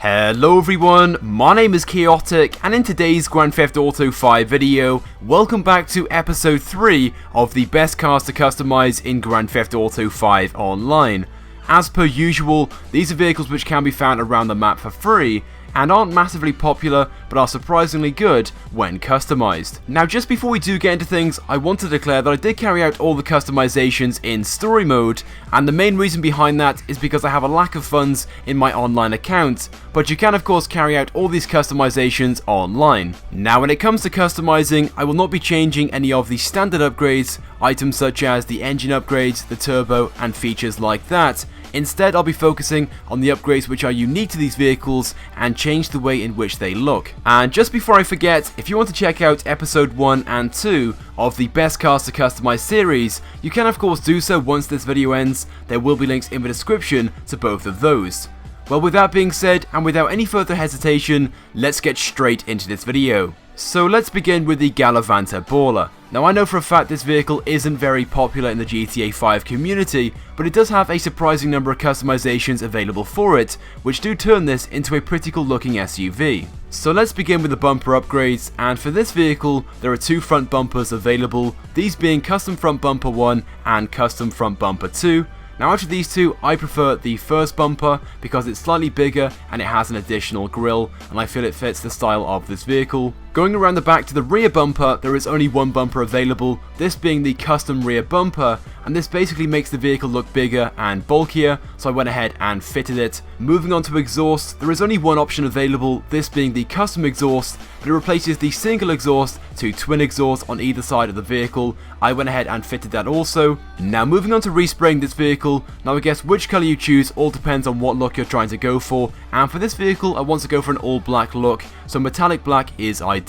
Hello everyone, my name is Chaotic, and in today's Grand Theft Auto 5 video, welcome back to episode 3 of the best cars to customize in Grand Theft Auto 5 Online. As per usual, these are vehicles which can be found around the map for free, and aren't massively popular, but are surprisingly good when customized. Now just before we do get into things, I want to declare that I did carry out all the customizations in story mode, and the main reason behind that is because I have a lack of funds in my online account, but you can of course carry out all these customizations online. Now when it comes to customizing, I will not be changing any of the standard upgrades, items such as the engine upgrades, the turbo, and features like that. Instead, I'll be focusing on the upgrades which are unique to these vehicles and change the way in which they look. And just before I forget, if you want to check out episode 1 and 2 of the Best Cars to Customize series, you can of course do so once this video ends. There will be links in the description to both of those. Well, with that being said, and without any further hesitation, let's get straight into this video. So let's begin with the Galavanta Baller. Now I know for a fact this vehicle isn't very popular in the GTA 5 community, but it does have a surprising number of customizations available for it, which do turn this into a pretty cool looking SUV. So let's begin with the bumper upgrades, and for this vehicle there are two front bumpers available, these being Custom Front Bumper 1 and Custom Front Bumper 2. Now out of these two, I prefer the first bumper because it's slightly bigger and it has an additional grille, and I feel it fits the style of this vehicle. Going around the back to the rear bumper, there is only one bumper available, this being the custom rear bumper, and this basically makes the vehicle look bigger and bulkier, so I went ahead and fitted it. Moving on to exhaust, there is only one option available, this being the custom exhaust, but it replaces the single exhaust to twin exhaust on either side of the vehicle. I went ahead and fitted that also. Now moving on to respraying this vehicle, now I guess which colour you choose all depends on what look you're trying to go for, and for this vehicle I want to go for an all black look, so metallic black is ideal.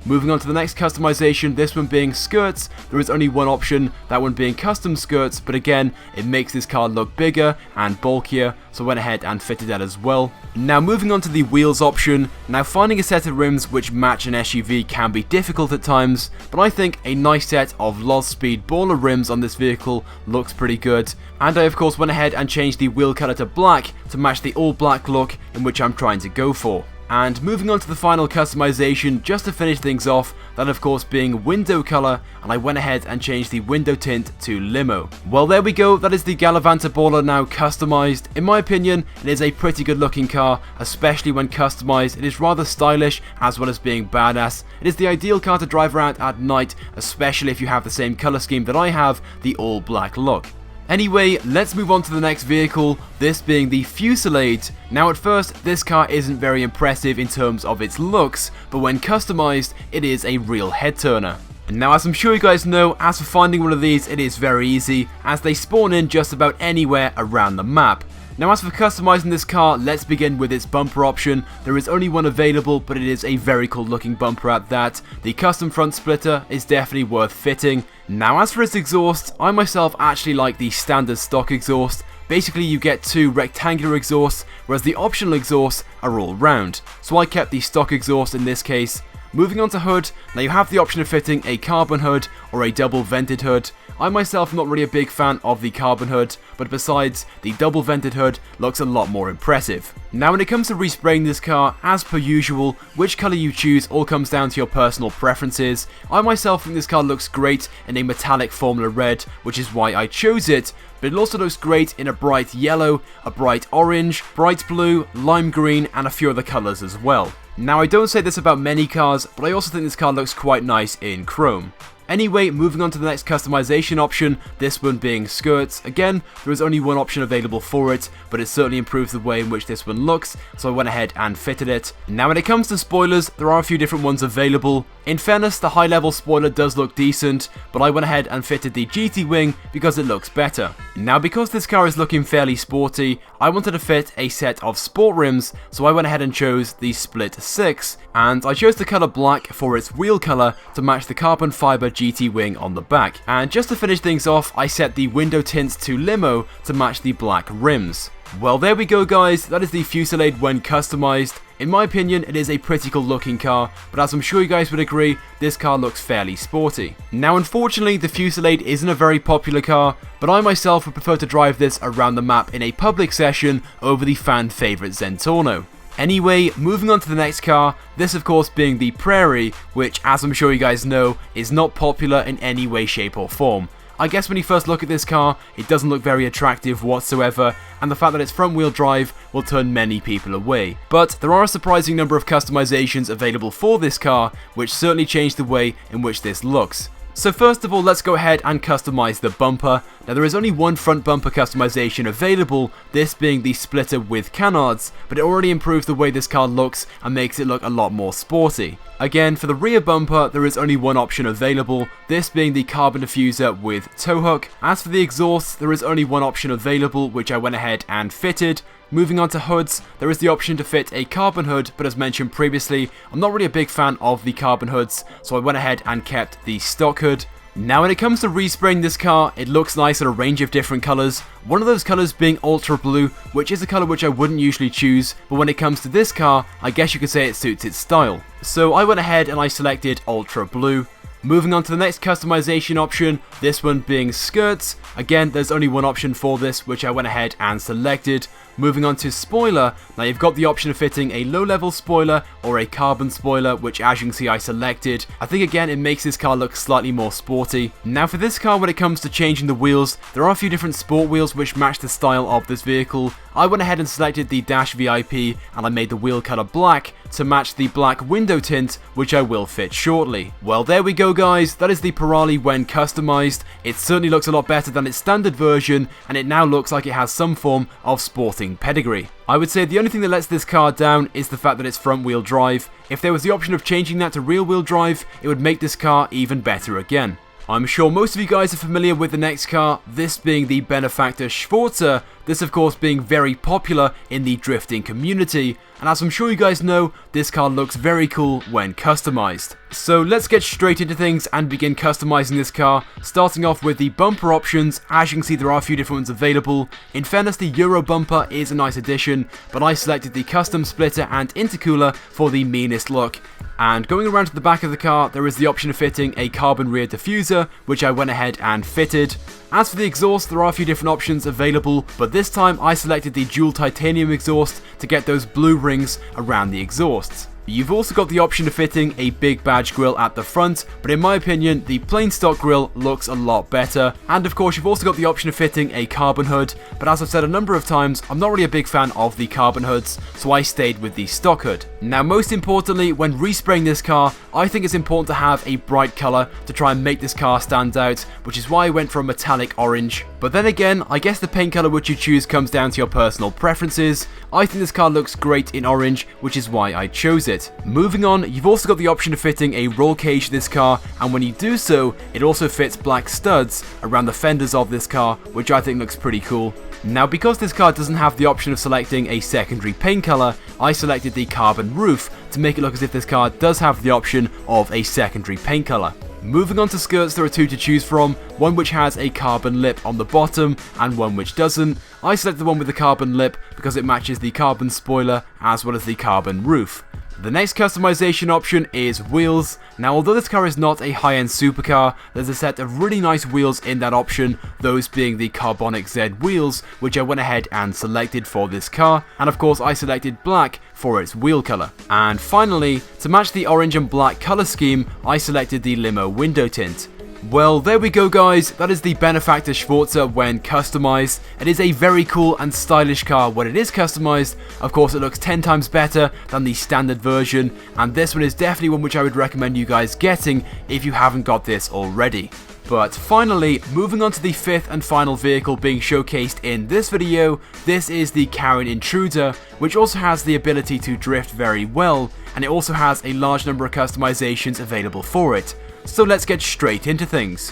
Moving on to the next customization, this one being skirts, there is only one option, that one being custom skirts, but again, it makes this car look bigger and bulkier, so I went ahead and fitted that as well. Now moving on to the wheels option, now finding a set of rims which match an SUV can be difficult at times, but I think a nice set of Lost Speed Baller rims on this vehicle looks pretty good, and I of course went ahead and changed the wheel colour to black to match the all black look in which I'm trying to go for. And moving on to the final customization, just to finish things off, that of course being window color, and I went ahead and changed the window tint to limo. Well, there we go, that is the Galavanta Baller now customized. In my opinion, it is a pretty good looking car, especially when customized. It is rather stylish as well as being badass. It is the ideal car to drive around at night, especially if you have the same color scheme that I have, the all black look. Anyway, let's move on to the next vehicle, this being the Fusillade. Now at first, this car isn't very impressive in terms of its looks, but when customized, it is a real head turner. Now as I'm sure you guys know, as for finding one of these, it is very easy, as they spawn in just about anywhere around the map. Now as for customizing this car, let's begin with its bumper option. There is only one available, but it is a very cool looking bumper at that. The custom front splitter is definitely worth fitting. Now as for its exhaust, I myself actually like the standard stock exhaust. Basically you get two rectangular exhausts, whereas the optional exhausts are all round. So I kept the stock exhaust in this case. Moving on to hood, now you have the option of fitting a carbon hood or a double vented hood. I myself am not really a big fan of the carbon hood, but besides, the double vented hood looks a lot more impressive. Now when it comes to respraying this car, as per usual, which colour you choose all comes down to your personal preferences. I myself think this car looks great in a metallic Formula Red, which is why I chose it, but it also looks great in a bright yellow, a bright orange, bright blue, lime green, and a few other colours as well. Now I don't say this about many cars, but I also think this car looks quite nice in chrome. Anyway, moving on to the next customization option, this one being skirts. Again, there is only one option available for it, but it certainly improves the way in which this one looks, so I went ahead and fitted it. Now when it comes to spoilers, there are a few different ones available. In fairness, the high level spoiler does look decent, but I went ahead and fitted the GT wing because it looks better. Now because this car is looking fairly sporty, I wanted to fit a set of sport rims, so I went ahead and chose the Split 6, and I chose the colour black for its wheel colour to match the carbon fibre GT wing on the back. And just to finish things off, I set the window tints to limo to match the black rims. Well, there we go guys, that is the Fusillade when customized. In my opinion, it is a pretty cool looking car, but as I'm sure you guys would agree, this car looks fairly sporty. Now unfortunately, the Fusillade isn't a very popular car, but I myself would prefer to drive this around the map in a public session over the fan favourite Zentorno. Anyway, moving on to the next car, this of course being the Prairie, which as I'm sure you guys know, is not popular in any way, shape or form. I guess when you first look at this car, it doesn't look very attractive whatsoever, and the fact that it's front wheel drive will turn many people away. But there are a surprising number of customizations available for this car, which certainly change the way in which this looks. So first of all, let's go ahead and customize the bumper. Now there is only one front bumper customization available, this being the splitter with canards, but it already improves the way this car looks and makes it look a lot more sporty. Again, for the rear bumper, there is only one option available, this being the carbon diffuser with tow hook. As for the exhaust, there is only one option available, which I went ahead and fitted. Moving on to hoods, there is the option to fit a carbon hood, but as mentioned previously, I'm not really a big fan of the carbon hoods, so I went ahead and kept the stock hood. Now when it comes to respraying this car, it looks nice in a range of different colours, one of those colours being ultra blue, which is a colour which I wouldn't usually choose, but when it comes to this car, I guess you could say it suits its style. So I went ahead and I selected ultra blue. Moving on to the next customization option, this one being skirts. Again, there's only one option for this, which I went ahead and selected. Moving on to spoiler, now you've got the option of fitting a low level spoiler or a carbon spoiler, which as you can see I selected. I think again it makes this car look slightly more sporty. Now for this car, when it comes to changing the wheels, there are a few different sport wheels which match the style of this vehicle. I went ahead and selected the Dash VIP and I made the wheel color black to match the black window tint, which I will fit shortly. Well, there we go guys, that is the Prairie when customized. It certainly looks a lot better than its standard version, and it now looks like it has some form of sporting pedigree. I would say the only thing that lets this car down is the fact that it's front wheel drive. If there was the option of changing that to rear wheel drive, it would make this car even better again. I'm sure most of you guys are familiar with the next car, this being the Benefactor Schwarzer, this of course being very popular in the drifting community, and as I'm sure you guys know, this car looks very cool when customized. So let's get straight into things and begin customizing this car, starting off with the bumper options. As you can see, there are a few different ones available. In fairness, the Euro bumper is a nice addition, but I selected the custom splitter and intercooler for the meanest look. And going around to the back of the car, there is the option of fitting a carbon rear diffuser, which I went ahead and fitted. As for the exhaust, there are a few different options available, but this time I selected the dual titanium exhaust to get those blue rings around the exhausts. You've also got the option of fitting a big badge grille at the front, but in my opinion, the plain stock grille looks a lot better. And of course, you've also got the option of fitting a carbon hood, but as I've said a number of times, I'm not really a big fan of the carbon hoods, so I stayed with the stock hood. Now, most importantly, when respraying this car, I think it's important to have a bright colour to try and make this car stand out, which is why I went for a metallic orange. But then again, I guess the paint colour which you choose comes down to your personal preferences. I think this car looks great in orange, which is why I chose it. Moving on, you've also got the option of fitting a roll cage to this car, and when you do so, it also fits black studs around the fenders of this car, which I think looks pretty cool. Now, because this car doesn't have the option of selecting a secondary paint colour, I selected the carbon roof to make it look as if this car does have the option of a secondary paint colour. Moving on to skirts, there are two to choose from, one which has a carbon lip on the bottom and one which doesn't. I selected the one with the carbon lip because it matches the carbon spoiler as well as the carbon roof. The next customization option is wheels. Now, although this car is not a high-end supercar, there's a set of really nice wheels in that option, those being the Carbonic Z wheels, which I went ahead and selected for this car, and of course I selected black for its wheel colour. And finally, to match the orange and black colour scheme, I selected the limo window tint. Well, there we go guys, that is the Benefactor Schwarzer when customized. It is a very cool and stylish car when it is customized. Of course, it looks 10 times better than the standard version, and this one is definitely one which I would recommend you guys getting if you haven't got this already. But finally, moving on to the fifth and final vehicle being showcased in this video, this is the Karin Intruder, which also has the ability to drift very well, and it also has a large number of customizations available for it. So let's get straight into things.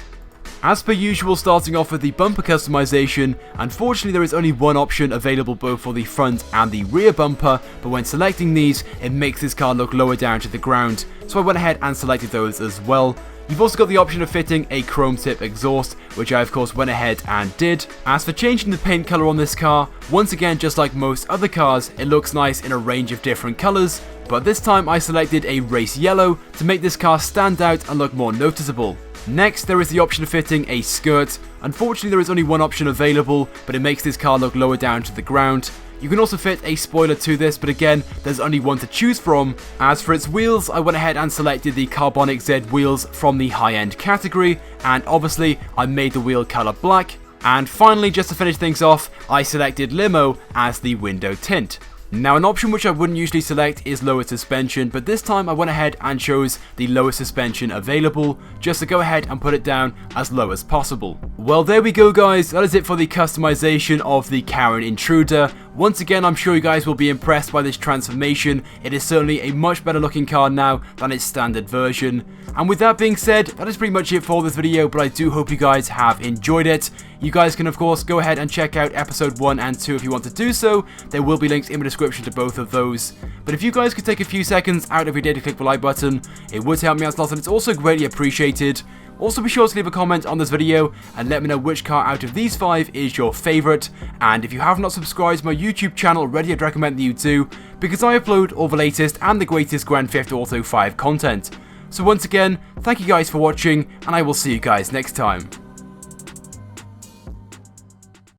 As per usual, starting off with the bumper customization, unfortunately there is only one option available both for the front and the rear bumper, but when selecting these, it makes this car look lower down to the ground, so I went ahead and selected those as well. You've also got the option of fitting a chrome tip exhaust, which I of course went ahead and did. As for changing the paint colour on this car, once again just like most other cars, it looks nice in a range of different colours, but this time I selected a race yellow to make this car stand out and look more noticeable. Next, there is the option of fitting a skirt. Unfortunately, there is only one option available, but it makes this car look lower down to the ground. You can also fit a spoiler to this, but again, there's only one to choose from. As for its wheels, I went ahead and selected the Carbonic Z wheels from the high-end category, and obviously I made the wheel color black. And finally, just to finish things off, I selected Limo as the window tint. Now, an option which I wouldn't usually select is lower suspension, but this time I went ahead and chose the lowest suspension available, just to go ahead and put it down as low as possible. Well, there we go guys, that is it for the customization of the Karin Intruder. Once again, I'm sure you guys will be impressed by this transformation. It is certainly a much better looking car now than its standard version. And with that being said, that is pretty much it for this video, but I do hope you guys have enjoyed it. You guys can of course go ahead and check out episode 1 and 2 if you want to do so. There will be links in the description to both of those. But if you guys could take a few seconds out of your day to click the like button, it would help me out a lot and it's also greatly appreciated. Also be sure to leave a comment on this video and let me know which car out of these 5 is your favourite. And if you have not subscribed to my YouTube channel already, I'd recommend that you do, because I upload all the latest and the greatest Grand Theft Auto 5 content. So once again, thank you guys for watching, and I will see you guys next time.